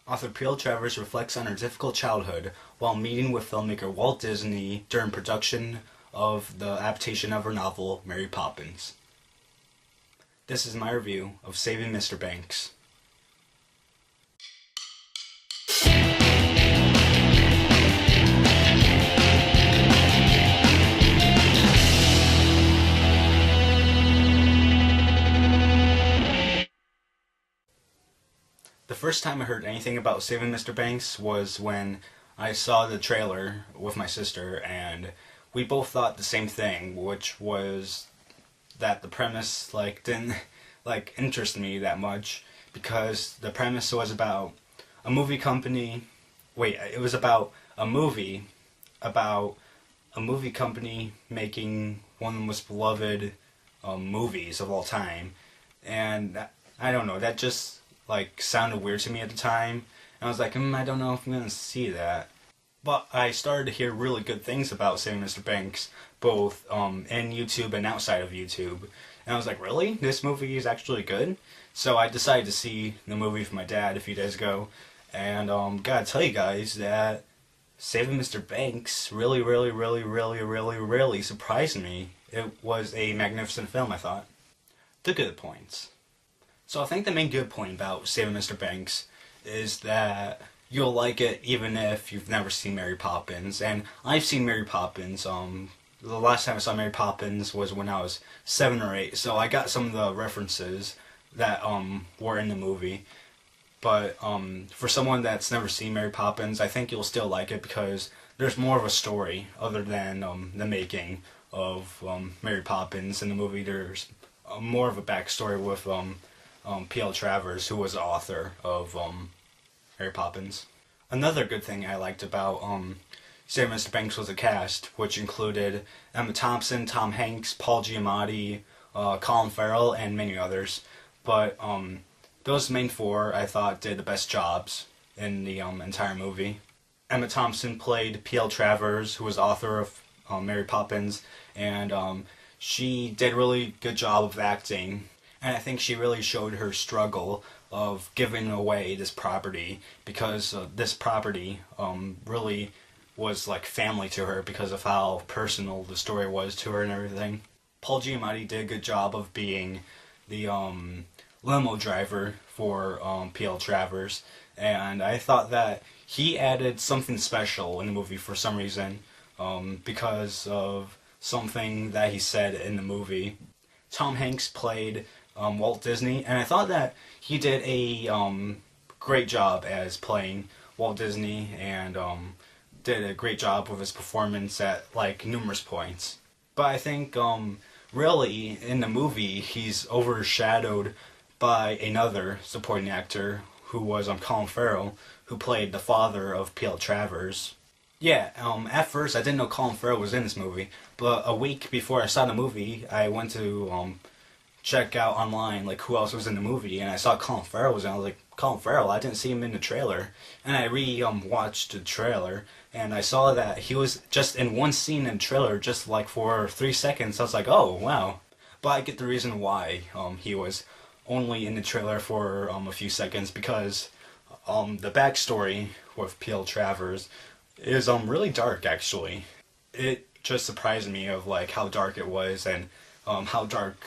Author P.L. Travers reflects on her difficult childhood while meeting with filmmaker Walt Disney during production of the adaptation of her novel, Mary Poppins. This is my review of Saving Mr. Banks. The first time I heard anything about Saving Mr. Banks was when I saw the trailer with my sister, and we both thought the same thing, which was that the premise didn't interest me that much, because the premise was about a movie company. It was about a movie company making one of the most beloved movies of all time, and I don't know, that just sounded weird to me at the time, and I was like, I don't know if I'm gonna see that. But I started to hear really good things about Saving Mr. Banks, both in YouTube and outside of YouTube, and I was like, really? This movie is actually good? So I decided to see the movie with my dad a few days ago, and gotta tell you guys that Saving Mr. Banks really surprised me. It was a magnificent film, I thought. The good points. So I think the main good point about Saving Mr. Banks is that you'll like it even if you've never seen Mary Poppins. And I've seen Mary Poppins. The last time I saw Mary Poppins was when I was 7 or 8, so I got some of the references that were in the movie. But for someone that's never seen Mary Poppins, I think you'll still like it because there's more of a story other than the making of Mary Poppins. In the movie, there's more of a backstory with P.L. Travers, who was the author of Mary Poppins. Another good thing I liked about Saving Mr. Banks was the cast, which included Emma Thompson, Tom Hanks, Paul Giamatti, Colin Farrell, and many others. But those main four, I thought, did the best jobs in the entire movie. Emma Thompson played P.L. Travers, who was the author of Mary Poppins, and she did a really good job of acting. And I think she really showed her struggle of giving away this property, because this property really was like family to her because of how personal the story was to her and everything. Paul Giamatti did a good job of being the limo driver for P.L. Travers, and I thought that he added something special in the movie for some reason, because of something that he said in the movie. Tom Hanks played Walt Disney, and I thought that he did a great job as playing Walt Disney, and did a great job with his performance at numerous points. But I think really in the movie he's overshadowed by another supporting actor, who was Colin Farrell, who played the father of P.L. Travers. Yeah, at first I didn't know Colin Farrell was in this movie, but a week before I saw the movie, I went to check out online who else was in the movie, and I saw Colin Farrell was in. I was like, Colin Farrell? I didn't see him in the trailer. And I watched the trailer, and I saw that he was just in one scene in the trailer, just for 3 seconds. I was like, oh wow. But I get the reason why he was only in the trailer for a few seconds, because the backstory with P.L. Travers is really dark, actually. It just surprised me of how dark it was, and how dark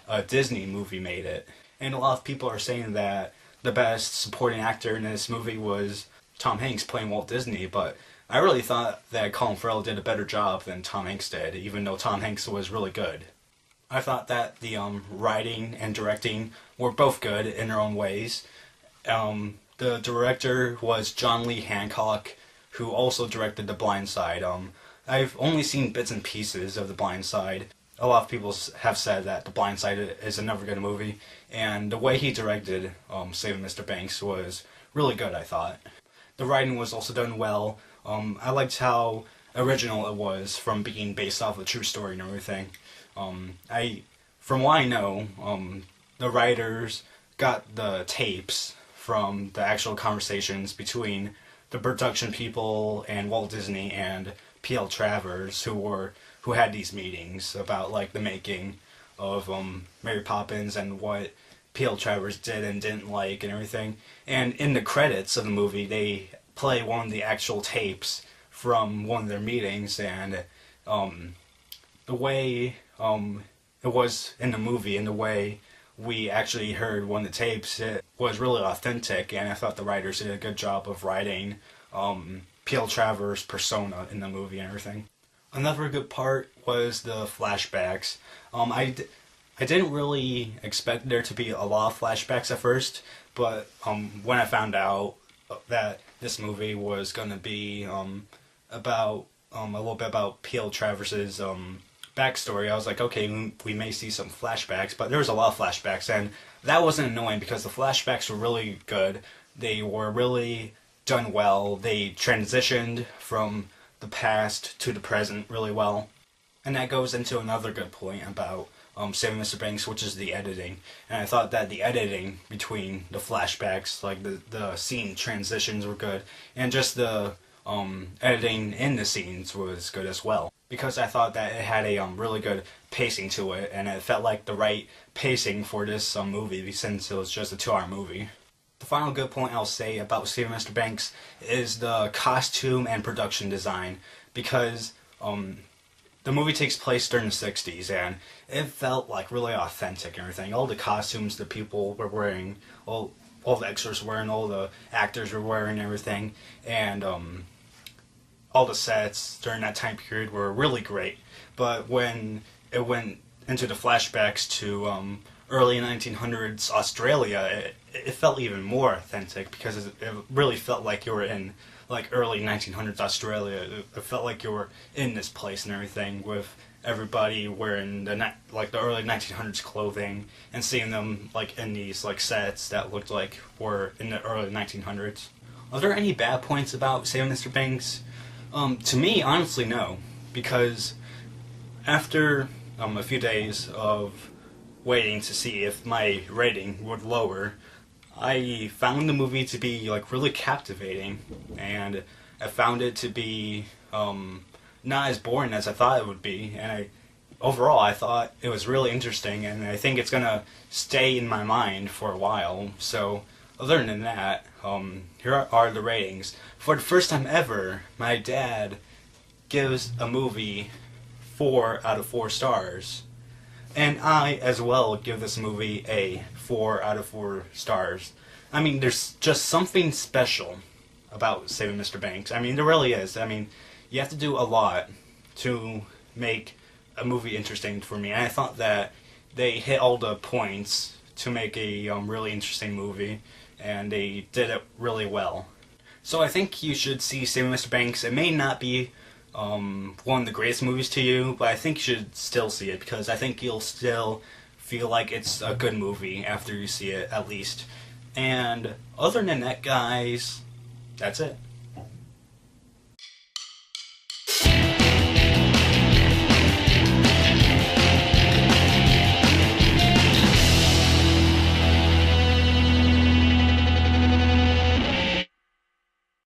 a Disney movie made it. And a lot of people are saying that the best supporting actor in this movie was Tom Hanks playing Walt Disney, but I really thought that Colin Farrell did a better job than Tom Hanks did, even though Tom Hanks was really good. I thought that the writing and directing were both good in their own ways. The director was John Lee Hancock, who also directed The Blind Side. I've only seen bits and pieces of The Blind Side. A lot of people have said that The Blind Side is a never good movie, and the way he directed Saving Mr. Banks was really good, I thought. The writing was also done well. I liked how original it was, from being based off a true story and everything. From what I know, the writers got the tapes from the actual conversations between the production people and Walt Disney and P.L. Travers, who had these meetings about the making of Mary Poppins and what P.L. Travers did and didn't like and everything. And in the credits of the movie, they play one of the actual tapes from one of their meetings, and the way it was in the movie and the way we actually heard one of the tapes, it was really authentic, and I thought the writers did a good job of writing P.L. Travers' persona in the movie and everything. Another good part was the flashbacks. I didn't really expect there to be a lot of flashbacks at first, but when I found out that this movie was going to be about a little bit about P.L. Travers' backstory, I was like, okay, we may see some flashbacks, but there was a lot of flashbacks, and that wasn't annoying because the flashbacks were really good. They were really done well. They transitioned from the past to the present really well. And that goes into another good point about Saving Mr. Banks, which is the editing. And I thought that the editing between the flashbacks, like the scene transitions were good, and just the editing in the scenes was good as well. Because I thought that it had a really good pacing to it, and it felt like the right pacing for this movie, since it was just a 2-hour movie. The final good point I'll say about Saving Mr. Banks is the costume and production design, because the movie takes place during the 60s, and it felt like really authentic and everything. All the costumes the people were wearing, all the extras were wearing, all the actors were wearing and everything, and all the sets during that time period were really great. But when it went into the flashbacks to early 1900s Australia, it felt even more authentic, because it really felt like you were in like early 1900s Australia. It felt like you were in this place and everything, with everybody wearing the early 1900s clothing, and seeing them like in these like sets that looked like were in the early 1900s. Are there any bad points about Saving Mr. Banks? To me, honestly, no, because after a few days of waiting to see if my rating would lower, I found the movie to be like really captivating, and I found it to be not as boring as I thought it would be, and overall I thought it was really interesting, and I think it's gonna stay in my mind for a while. So other than that, here are the ratings. For the first time ever, my dad gives a movie 4 out of 4 stars. And I, as well, give this movie a 4 out of 4 stars. I mean, there's just something special about Saving Mr. Banks. I mean, there really is. I mean, you have to do a lot to make a movie interesting for me. And I thought that they hit all the points to make a really interesting movie, and they did it really well. So I think you should see Saving Mr. Banks. It may not be one of the greatest movies to you, but I think you should still see it, because I think you'll still feel like it's a good movie after you see it, at least. And other than that, guys, that's it.